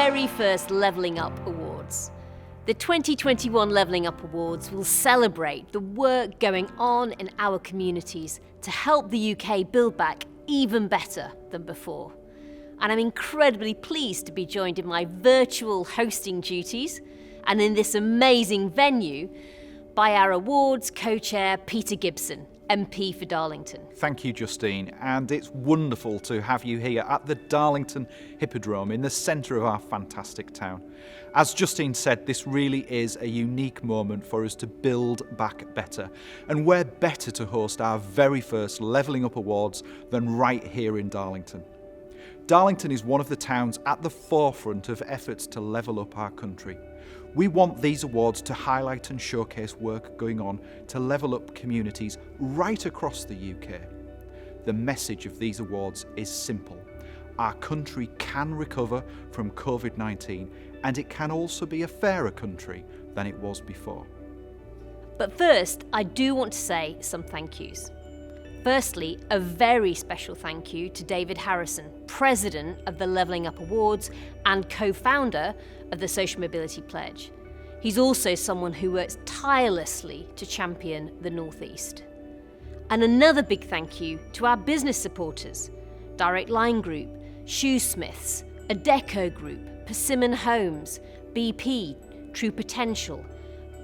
very first Levelling Up Awards. The 2021 Levelling Up Awards will celebrate the work going on in our communities to help the UK build back even better than before. And I'm incredibly pleased to be joined in my virtual hosting duties and in this amazing venue by our awards co-chair Peter Gibson, MP for Darlington. Thank you, Justine, and it's wonderful to have you here at the Darlington Hippodrome in the centre of our fantastic town. As Justine said, this really is a unique moment for us to build back better, and where better to host our very first Levelling Up Awards than right here in Darlington. Darlington is one of the towns at the forefront of efforts to level up our country. We want these awards to highlight and showcase work going on to level up communities right across the UK. The message of these awards is simple. Our country can recover from COVID-19, and it can also be a fairer country than it was before. But first, I do want to say some thank yous. Firstly, a very special thank you to David Harrison, President of the Levelling Up Awards and co-founder of the Social Mobility Pledge. He's also someone who works tirelessly to champion the North East. And another big thank you to our business supporters, Direct Line Group, SHOOSMITHS, Adecco Group, Persimmon Homes, BP, True Potential,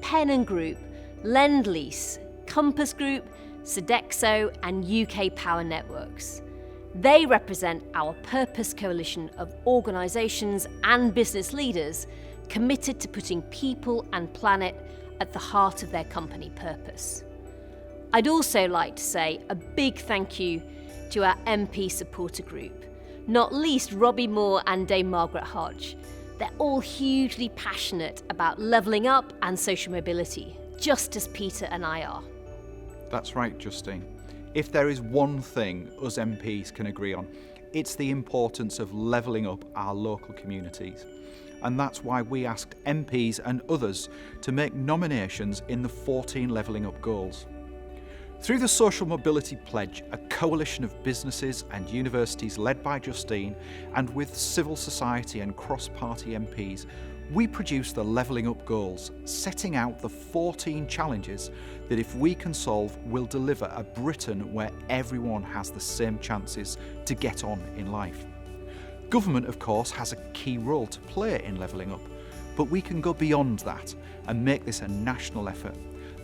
Pennon Group, LENDLEASE, Compass Group, Sodexo and UK Power Networks. They represent our purpose coalition of organisations and business leaders committed to putting people and planet at the heart of their company purpose. I'd also like to say a big thank you to our MP supporter group, not least Robbie Moore and Dame Margaret Hodge. They're all hugely passionate about levelling up and social mobility, just as Peter and I are. That's right, Justine. If there is one thing us MPs can agree on, it's the importance of levelling up our local communities. And that's why we asked MPs and others to make nominations in the 14 Levelling Up goals. Through the Social Mobility Pledge, a coalition of businesses and universities led by Justine and with civil society and cross-party MPs, we produced the Levelling Up goals, setting out the 14 challenges that if we can solve will deliver a Britain where everyone has the same chances to get on in life. Government, of course, has a key role to play in levelling up, but we can go beyond that and make this a national effort.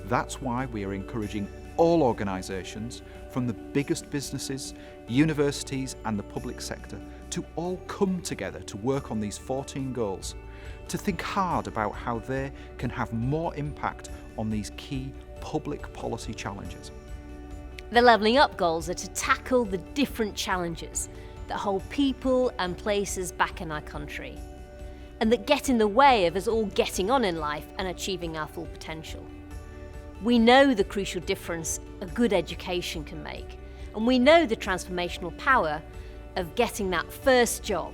That's why we are encouraging all organisations, from the biggest businesses, universities and the public sector, to all come together to work on these 14 goals, to think hard about how they can have more impact on these key public policy challenges. The Levelling Up goals are to tackle the different challenges that hold people and places back in our country, and that get in the way of us all getting on in life and achieving our full potential. We know the crucial difference a good education can make, and we know the transformational power of getting that first job.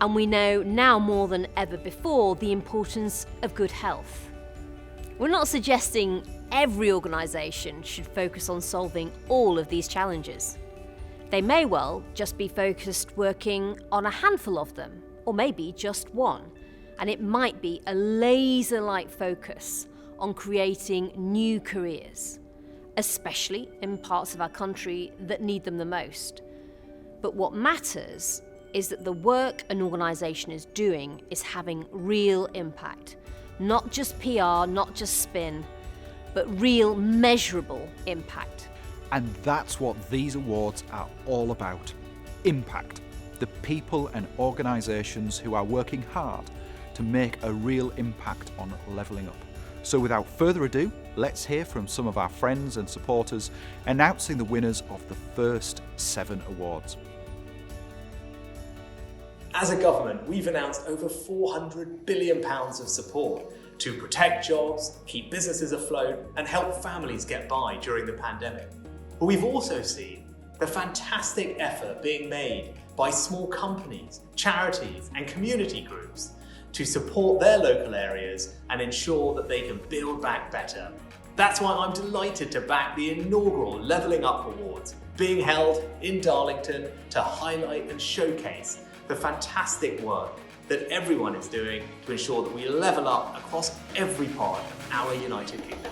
And we know now more than ever before the importance of good health. We're not suggesting every organisation should focus on solving all of these challenges. They may well just be focused working on a handful of them, or maybe just one. And it might be a laser-like focus on creating new careers, especially in parts of our country that need them the most. But what matters is that the work an organisation is doing is having real impact. Not just PR, not just spin, but real measurable impact. And that's what these awards are all about. Impact. The people and organisations who are working hard to make a real impact on levelling up. So without further ado, let's hear from some of our friends and supporters announcing the winners of the first 7 awards. As a government, we've announced over £400 billion of support to protect jobs, keep businesses afloat, and help families get by during the pandemic. But we've also seen the fantastic effort being made by small companies, charities, and community groups to support their local areas and ensure that they can build back better. That's why I'm delighted to back the inaugural Levelling Up Awards being held in Darlington to highlight and showcase the fantastic work that everyone is doing to ensure that we level up across every part of our United Kingdom.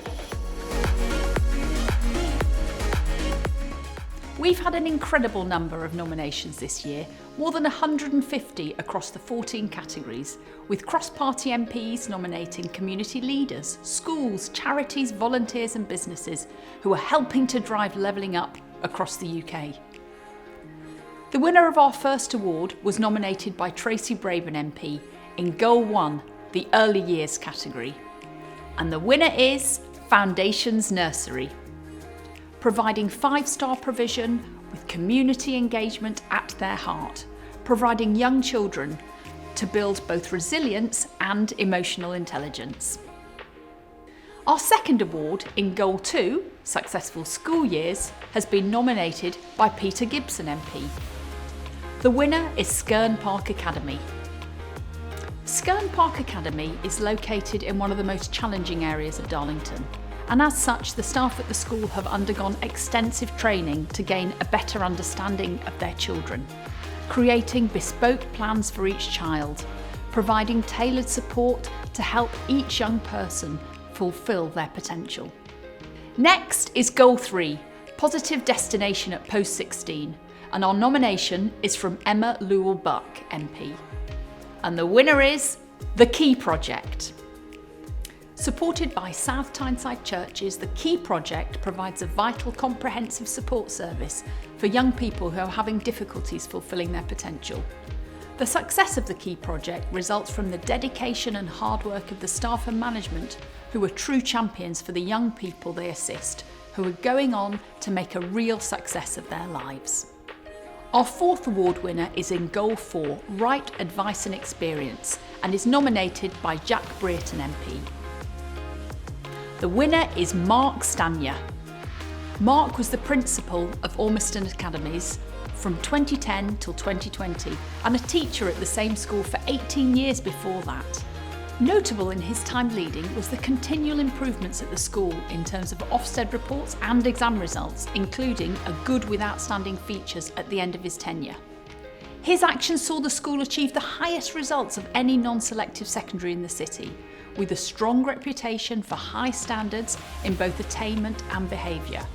We've had an incredible number of nominations this year, more than 150 across the 14 categories, with cross-party MPs nominating community leaders, schools, charities, volunteers and businesses who are helping to drive levelling up across the UK. The winner of our first award was nominated by TRACY BRABIN MP in Goal 1, the Early Years category. And the winner is Foundations Nursery, providing 5-star provision with community engagement at their heart, providing young children to build both resilience and emotional intelligence. Our second award in Goal 2, Successful School Years, has been nominated by Peter GIBSON MP. The winner is Skerne Park Academy. Skerne Park Academy is located in one of the most challenging areas of Darlington, and as such the staff at the school have undergone extensive training to gain a better understanding of their children, creating bespoke plans for each child, providing tailored support to help each young person fulfil their potential. Next is Goal 3, Positive Destination at Post 16, and our nomination is from Emma LEWELL MP. And the winner is The Key Project. Supported by South Tyneside Churches, the Key Project provides a vital, comprehensive support service for young people who are having difficulties fulfilling their potential. The success of the Key Project results from the dedication and hard work of the staff and management, who are true champions for the young people they assist, who are going on to make a real success of their lives. Our fourth award winner is in Goal 4, Right Advice and Experience, and is nominated by Jack BRERETON MP. The winner is Mark Stanya. Mark was the principal of Ormiston Academies from 2010 till 2020 and a teacher at the same school for 18 years before that. Notable in his time leading was the continual improvements at the school in terms of Ofsted reports and exam results, including a good with outstanding features at the end of his tenure. His actions saw the school achieve the highest results of any non-selective secondary in the city, with a strong reputation for high standards in both attainment and behaviour.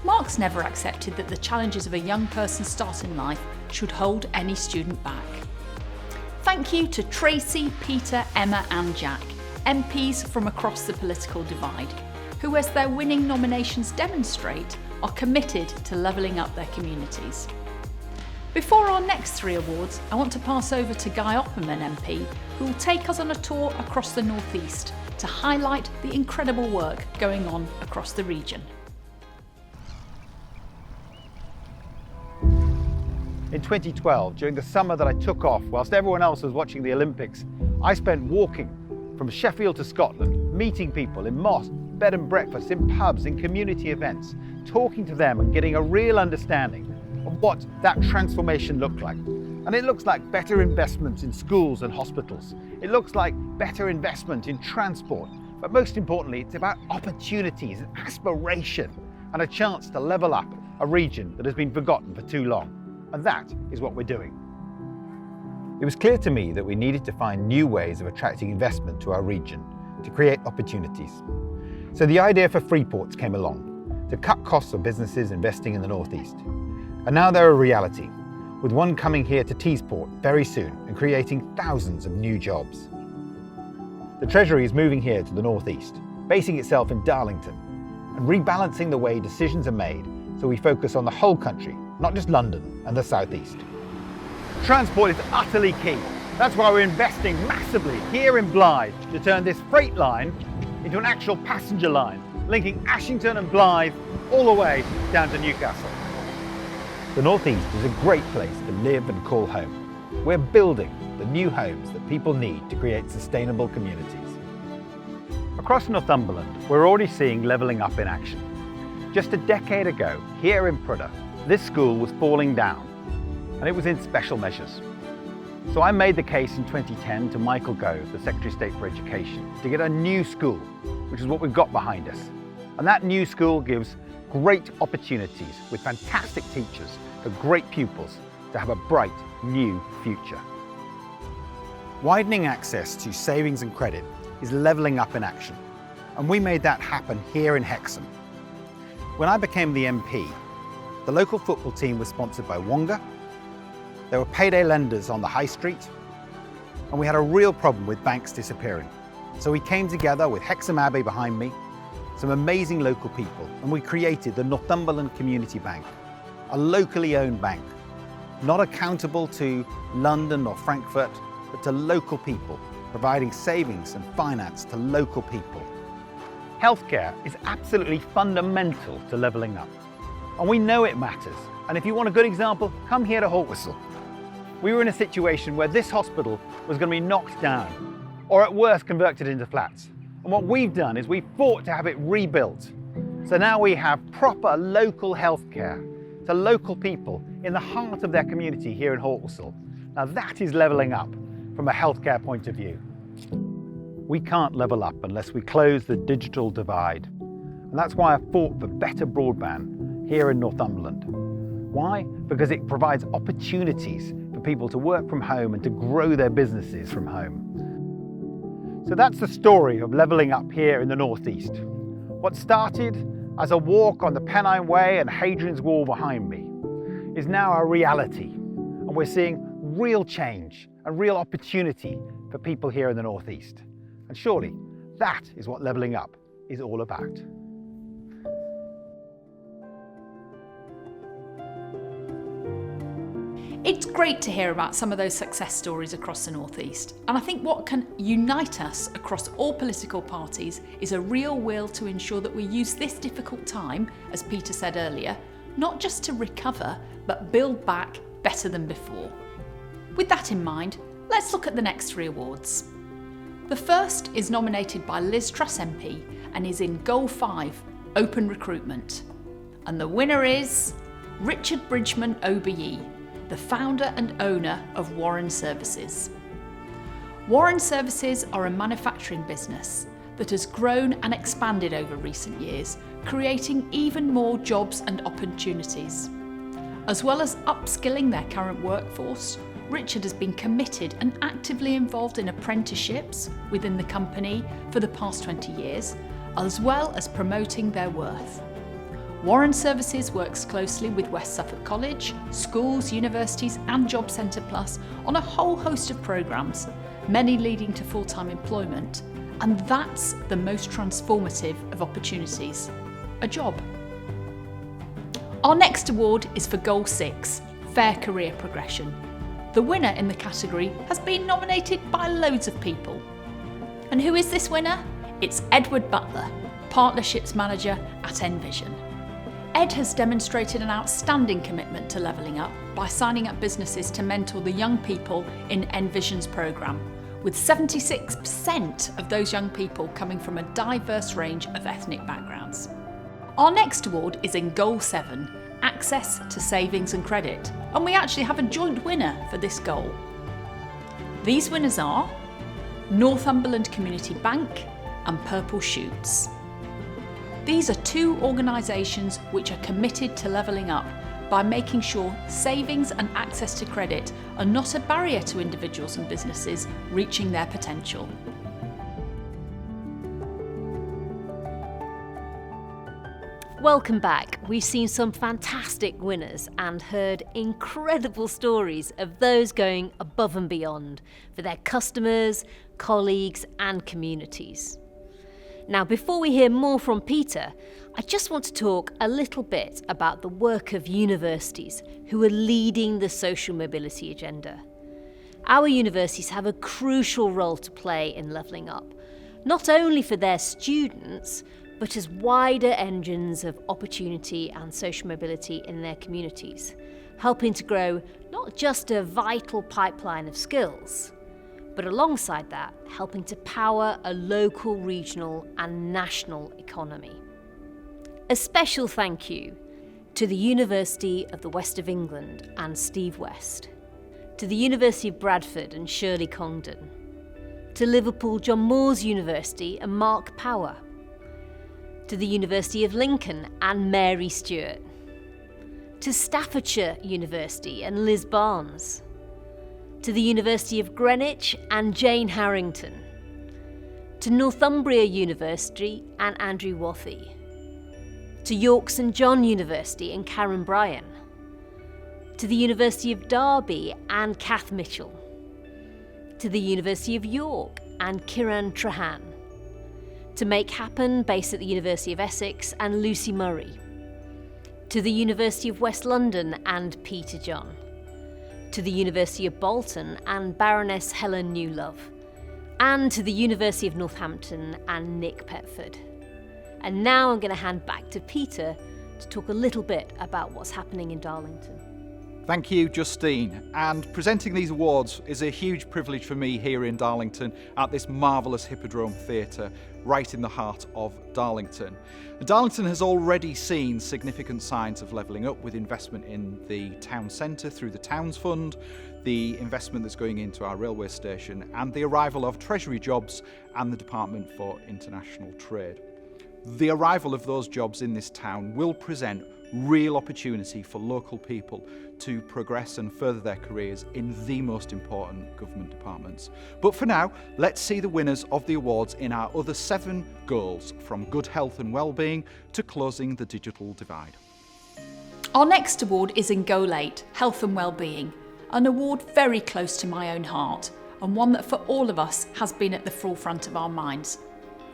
Mark's never accepted that the challenges of a young person's start in life should hold any student back. Thank you to Tracy, Peter, Emma and Jack, MPs from across the political divide, who, as their winning nominations demonstrate, are committed to levelling up their communities. Before our next 3 awards, I want to pass over to Guy Opperman MP, who will take us on a tour across the North East to highlight the incredible work going on across the region. In 2012, during the summer that I took off whilst everyone else was watching the Olympics, I spent walking from Sheffield to Scotland, meeting people in mosques, bed and breakfasts, in pubs, in community events, talking to them and getting a real understanding of what that transformation looked like. And it looks like better investment in schools and hospitals. It looks like better investment in transport. But most importantly, it's about opportunities and aspiration and a chance to level up a region that has been forgotten for too long. And that is what we're doing. It was clear to me that we needed to find new ways of attracting investment to our region to create opportunities. So the idea for free ports came along, to cut costs of businesses investing in the North East. And now they're a reality, with one coming here to Teesport very soon and creating thousands of new jobs. The Treasury is moving here to the North East, basing itself in Darlington, and rebalancing the way decisions are made so we focus on the whole country, not just London and the South East. Transport is utterly key. That's why we're investing massively here in Blythe to turn this freight line into an actual passenger line, linking Ashington and Blythe all the way down to Newcastle. The North East is a great place to live and call home. We're building the new homes that people need to create sustainable communities. Across Northumberland, we're already seeing levelling up in action. Just a decade ago, here in Prudhoe, this school was falling down, and it was in special measures. So I made the case in 2010 to Michael Gove, the Secretary of State for Education, to get a new school, which is what we've got behind us. And that new school gives great opportunities with fantastic teachers for great pupils to have a bright new future. Widening access to savings and credit is levelling up in action, and we made that happen here in Hexham. When I became the MP, the local football team was sponsored by Wonga, there were payday lenders on the high street, and we had a real problem with banks disappearing. So we came together with Hexham Abbey behind me, some amazing local people, and we created the Northumberland Community Bank, a locally owned bank, not accountable to London or Frankfurt, but to local people, providing savings and finance to local people. Healthcare is absolutely fundamental to levelling up, and we know it matters. And if you want a good example, come here to Hawkwhistle. We were in a situation where this hospital was going to be knocked down, or at worst converted into flats. And what we've done is we've fought to have it rebuilt. So now we have proper local healthcare to local people in the heart of their community here in Hawkwhistle. Now that is levelling up from a healthcare point of view. We can't level up unless we close the digital divide. And that's why I fought for better broadband here in Northumberland. Why? Because it provides opportunities for people to work from home and to grow their businesses from home. So that's the story of levelling up here in the Northeast. What started as a walk on the Pennine Way and Hadrian's Wall behind me is now a reality. And we're seeing real change and real opportunity for people here in the Northeast. And surely that is what levelling up is all about. It's great to hear about some of those success stories across the Northeast, and I think what can unite us across all political parties is a real will to ensure that we use this difficult time, as Peter said earlier, not just to recover, but build back better than before. With that in mind, let's look at the next 3 awards. The first is nominated by Liz Truss MP and is in Goal 5, Open Recruitment. And the winner is Richard Bridgman OBE, the founder and owner of Warren Services. Warren Services are a manufacturing business that has grown and expanded over recent years, creating even more jobs and opportunities. As well as upskilling their current workforce, Richard has been committed and actively involved in apprenticeships within the company for the past 20 years, as well as promoting their worth. Warren Services works closely with West Suffolk College, schools, universities and Job Centre Plus on a whole host of programmes, many leading to full-time employment, and that's the most transformative of opportunities, a job. Our next award is for Goal 6, Fair Career Progression. The winner in the category has been nominated by loads of people. And who is this winner? It's Edward Butler, Partnerships Manager at Envision. Ed has demonstrated an outstanding commitment to levelling up by signing up businesses to mentor the young people in Envision's programme, with 76% of those young people coming from a diverse range of ethnic backgrounds. Our next award is in Goal 7, Access to Savings and Credit, and we actually have a joint winner for this goal. These winners are Northumberland Community Bank and Purple Shoots. These are 2 organisations which are committed to levelling up by making sure savings and access to credit are not a barrier to individuals and businesses reaching their potential. Welcome back. We've seen some fantastic winners and heard incredible stories of those going above and beyond for their customers, colleagues and communities. Now, before we hear more from Peter, I just want to talk a little bit about the work of universities who are leading the social mobility agenda. Our universities have a crucial role to play in levelling up, not only for their students, but as wider engines of opportunity and social mobility in their communities, helping to grow not just a vital pipeline of skills, but alongside that, helping to power a local, regional and national economy. A special thank you to the University of the West of England and Steve West, to the University of Bradford and Shirley Congdon, to Liverpool John Moores University and Mark Power, to the University of Lincoln and Mary Stewart, to Staffordshire University and Liz Barnes, to the University of Greenwich and Jane Harrington, to Northumbria University and Andrew Wathy, to York St John University and Karen Bryan, to the University of Derby and Kath Mitchell, to the University of York and Kiran Trahan, to Make Happen, based at the University of Essex, and Lucy Murray, to the University of West London and Peter John, to the University of Bolton and Baroness Helen Newlove, and to the University of Northampton and Nick Petford. And now I'm going to hand back to Peter to talk a little bit about what's happening in Darlington. Thank you, Justine. And presenting these awards is a huge privilege for me here in Darlington at this marvellous Hippodrome Theatre, right in the heart of Darlington. Darlington has already seen significant signs of levelling up with investment in the town centre through the Towns Fund, the investment that's going into our railway station, and the arrival of Treasury jobs and the Department for International Trade. The arrival of those jobs in this town will present real opportunity for local people to progress and further their careers in the most important government departments. But for now, let's see the winners of the awards in our other 7 goals, from good health and well-being to closing the digital divide. Our next award is in Goal 8, Health and Wellbeing, an award very close to my own heart and one that for all of us has been at the forefront of our minds.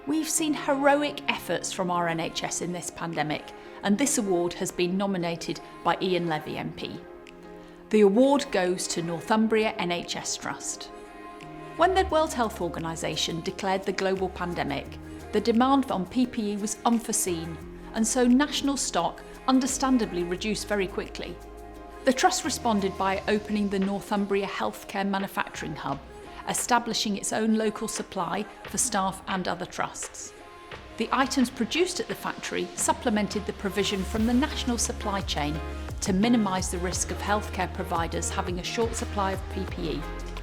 We've seen heroic efforts from our NHS in this pandemic, and this award has been nominated by Ian Levy MP. The award goes to Northumbria NHS Trust. When the World Health Organization declared the global pandemic, the demand on PPE was unforeseen, and so national stock understandably reduced very quickly. The Trust responded by opening the Northumbria Healthcare Manufacturing Hub, establishing its own local supply for staff and other trusts. The items produced at the factory supplemented the provision from the national supply chain to minimise the risk of healthcare providers having a short supply of PPE,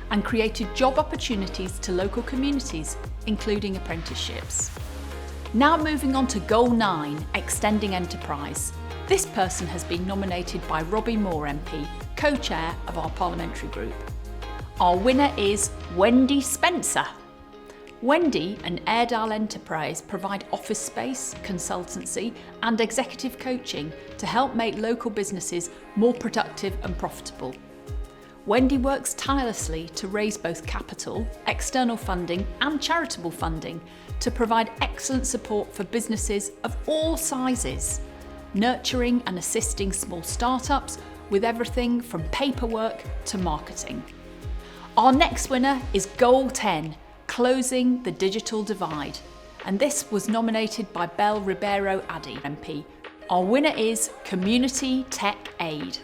and created job opportunities to local communities, including apprenticeships. Now moving on to Goal 9, Extending Enterprise. This person has been nominated by Robbie Moore MP, co-chair of our parliamentary group. Our winner is Wendy Spencer. Wendy and Airedale Enterprise provide office space, consultancy and executive coaching to help make local businesses more productive and profitable. Wendy works tirelessly to raise both capital, external funding and charitable funding to provide excellent support for businesses of all sizes, nurturing and assisting small startups with everything from paperwork to marketing. Our next winner is Goal 10, Closing the Digital Divide, and this was nominated by Belle RIBEIRO-ADDY MP. Our winner is Community Tech Aid,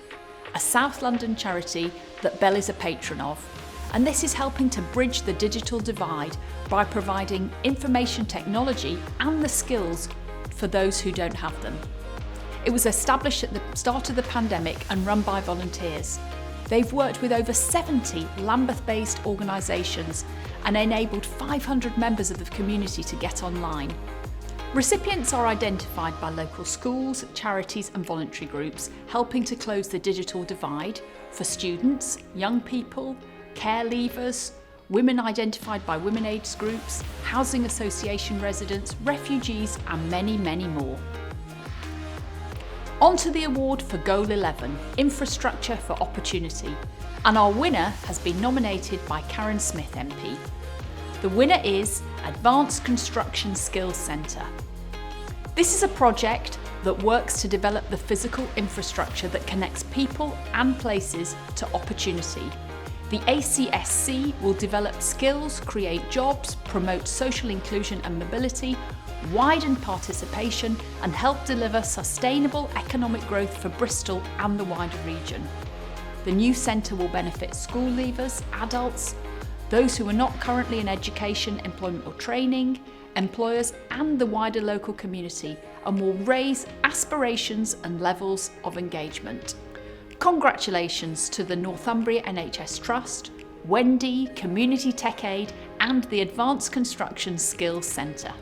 a South London charity that Belle is a patron of, and this is helping to bridge the digital divide by providing information technology and the skills for those who don't have them. It was established at the start of the pandemic and run by volunteers. They've worked with over 70 Lambeth-based organisations and enabled 500 members of the community to get online. Recipients are identified by local schools, charities and voluntary groups, helping to close the digital divide for students, young people, care leavers, women identified by women aids groups, housing association residents, refugees and many, many more. On to the award for Goal 11, Infrastructure for Opportunity, and our winner has been nominated by Karen Smith MP. The winner is Advanced Construction Skills Centre. This is a project that works to develop the physical infrastructure that connects people and places to opportunity. The ACSC will develop skills, create jobs, promote social inclusion and mobility, widen participation and help deliver sustainable economic growth for Bristol and the wider region. The new centre will benefit school leavers, adults, those who are not currently in education, employment or training, employers and the wider local community, and will raise aspirations and levels of engagement. Congratulations to the Northumbria NHS Trust, Wendy, Community Tech Aid and the Advanced Construction Skills Centre.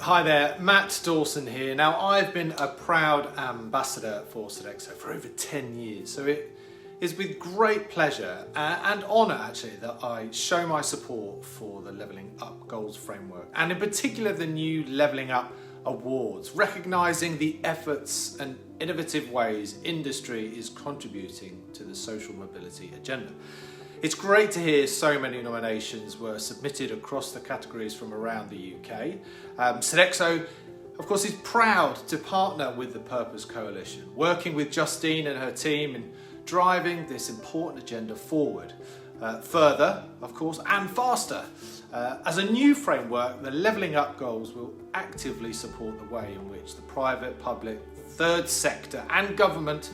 Hi there, Matt Dawson here. Now, I've been a proud ambassador for Sodexo for over 10 years, so it It's with great pleasure and honour actually that I show my support for the Levelling Up Goals Framework, and in particular the new Levelling Up Awards, recognising the efforts and innovative ways industry is contributing to the social mobility agenda. It's great to hear so many nominations were submitted across the categories from around the UK. Sodexo, of course, is proud to partner with the Purpose Coalition, working with Justine and her team in driving this important agenda forward. Further, of course, and faster. As a new framework, the Levelling Up goals will actively support the way in which the private, public, third sector and government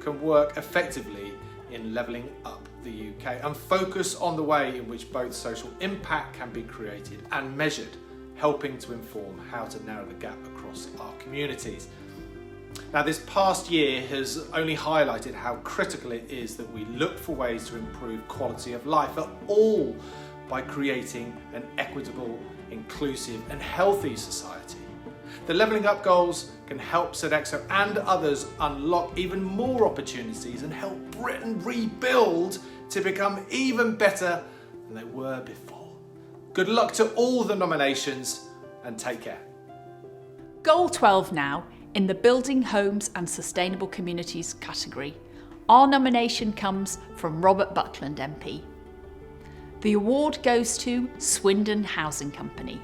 can work effectively in levelling up the UK and focus on the way in which both social impact can be created and measured, helping to inform how to narrow the gap across our communities. Now, this past year has only highlighted how critical it is that we look for ways to improve quality of life for all by creating an equitable, inclusive and healthy society. The Levelling Up goals can help Sodexo and others unlock even more opportunities and help Britain rebuild to become even better than they were before. Good luck to all the nominations and take care. Goal 12 now, in the Building Homes and Sustainable Communities category. Our nomination comes from Robert Buckland MP. The award goes to Swindon Housing Company.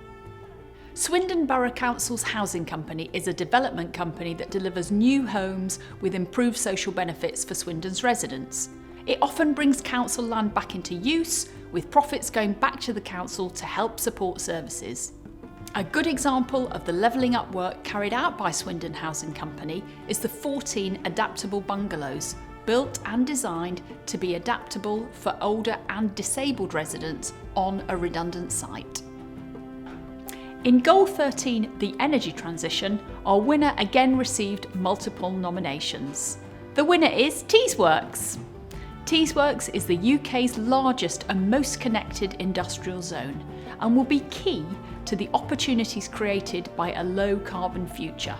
Swindon Borough Council's housing company is a development company that delivers new homes with improved social benefits for Swindon's residents. It often brings council land back into use, with profits going back to the council to help support services. A good example of the levelling up work carried out by Swindon Housing Company is the 14 adaptable bungalows, built and designed to be adaptable for older and disabled residents on a redundant site. In Goal 13, the energy transition, our winner again received multiple nominations. The winner is Teesworks. Teesworks is the UK's largest and most connected industrial zone and will be key to the opportunities created by a low carbon future.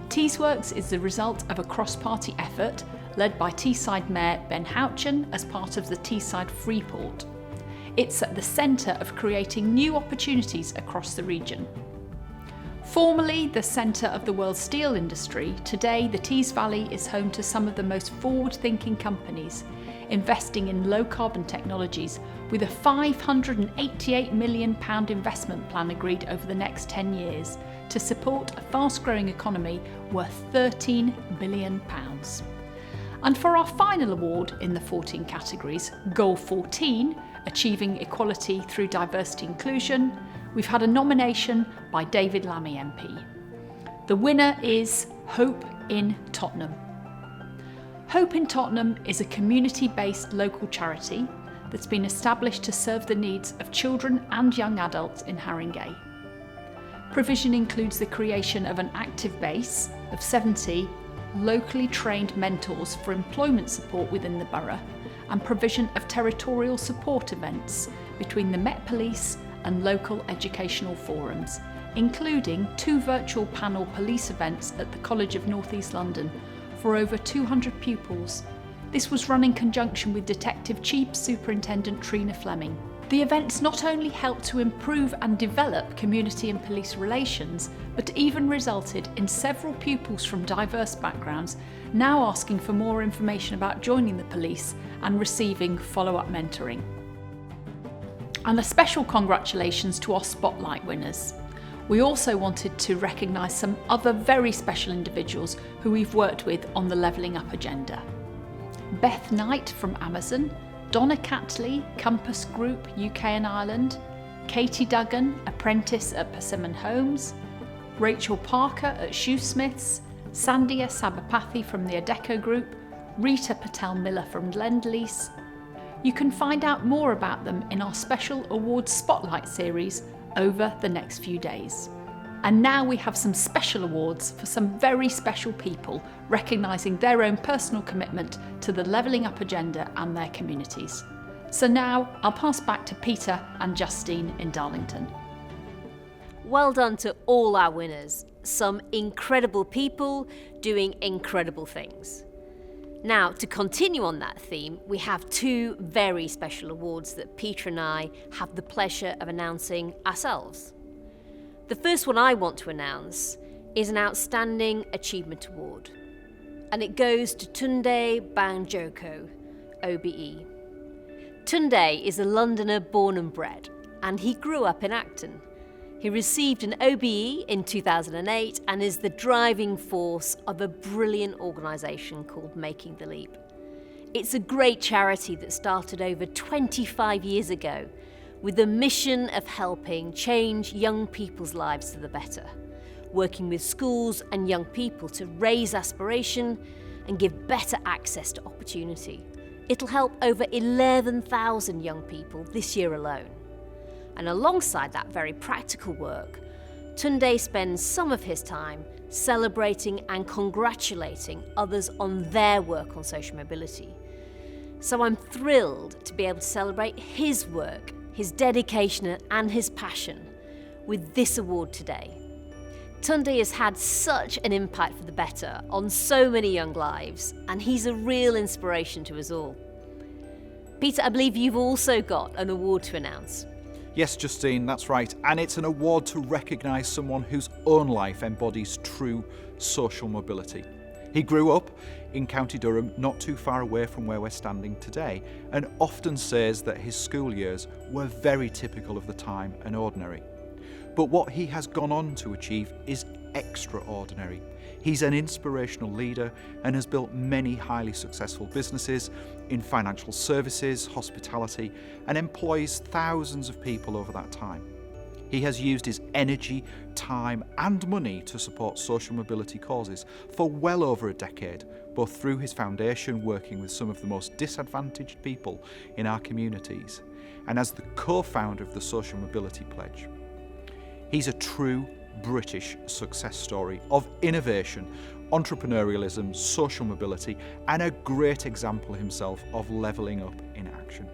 Teesworks is the result of a cross-party effort led by Teesside Mayor Ben Houchen as part of the Teesside Freeport. It's at the centre of creating new opportunities across the region. Formerly the centre of the world's steel industry, today the Tees Valley is home to some of the most forward-thinking companies, investing in low-carbon technologies with a £588 million investment plan agreed over the next 10 years to support a fast-growing economy worth £13 billion. And for our final award in the 14 categories, Goal 14, Achieving Equality through Diversity Inclusion, we've had a nomination by David LAMMY MP. The winner is Hope in Tottenham. Hope in Tottenham is a community-based local charity that's been established to serve the needs of children and young adults in Haringey. Provision includes the creation of an active base of 70 locally trained mentors for employment support within the borough and provision of territorial support events between the Met Police and local educational forums, including 2 virtual panel police events at the College of North East London for over 200 pupils. This was run in conjunction with Detective Chief Superintendent Trina Fleming. The events not only helped to improve and develop community and police relations, but even resulted in several pupils from diverse backgrounds now asking for more information about joining the police and receiving follow-up mentoring. And a special congratulations to our Spotlight winners. We also wanted to recognise some other very special individuals who we've worked with on the Levelling Up agenda. Beth Knight from Amazon, Donna Catley, Compass Group UK and Ireland, Katie Duggan, apprentice at Persimmon Homes, Rachel Parker at SHOOSMITHS, Sandhya Sabapathy from the Adecco Group, Rita PATEL-MILLER from LENDLEASE. You can find out more about them in our special awards spotlight series over the next few days. And now we have some special awards for some very special people recognising their own personal commitment to the Levelling Up agenda and their communities. So now I'll pass back to Peter and Justine in Darlington. Well done to all our winners. Some incredible people doing incredible things. Now, to continue on that theme, we have two very special awards that Peter and I have the pleasure of announcing ourselves. The first one I want to announce is an Outstanding Achievement Award, and it goes to Tunde Banjoko, OBE. Tunde is a Londoner born and bred, and he grew up in Acton. He received an OBE in 2008 and is the driving force of a brilliant organisation called Making the Leap. It's a great charity that started over 25 years ago with the mission of helping change young people's lives for the better, working with schools and young people to raise aspiration and give better access to opportunity. It'll help over 11,000 young people this year alone. And alongside that very practical work, Tunde spends some of his time celebrating and congratulating others on their work on social mobility. So I'm thrilled to be able to celebrate his work, his dedication and his passion with this award today. Tunde has had such an impact for the better on so many young lives, and he's a real inspiration to us all. Peter, I believe you've also got an award to announce. Yes, Justine, that's right. And it's an award to recognise someone whose own life embodies true social mobility. He grew up in County Durham, not too far away from where we're standing today, and often says that his school years were very typical of the time and ordinary. But what he has gone on to achieve is extraordinary. He's an inspirational leader and has built many highly successful businesses in financial services, hospitality, and employs thousands of people over that time. He has used his energy, time, and money to support social mobility causes for well over a decade, both through his foundation working with some of the most disadvantaged people in our communities, and as the co-founder of the Social Mobility Pledge. He's a true British success story of innovation, entrepreneurialism, social mobility, and a great example himself of levelling up in action.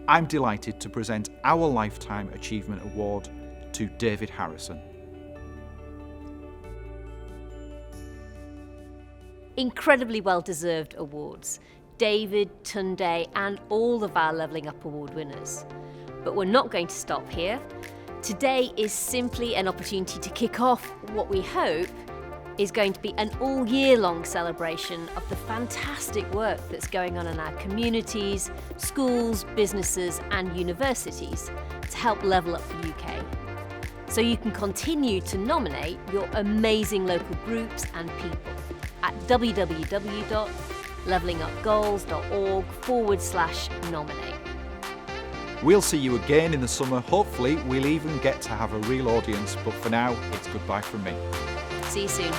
I'm delighted to present our Lifetime Achievement Award to David Harrison. Incredibly well-deserved awards, David, Tunde, and all of our Levelling Up Award winners. But we're not going to stop here. Today is simply an opportunity to kick off what we hope is going to be an all-year-long celebration of the fantastic work that's going on in our communities, schools, businesses and universities to help level up the UK. So you can continue to nominate your amazing local groups and people at www.levellingupgoals.org/nominate. We'll see you again in the summer. Hopefully we'll even get to have a real audience, but for now it's goodbye from me. See you soon.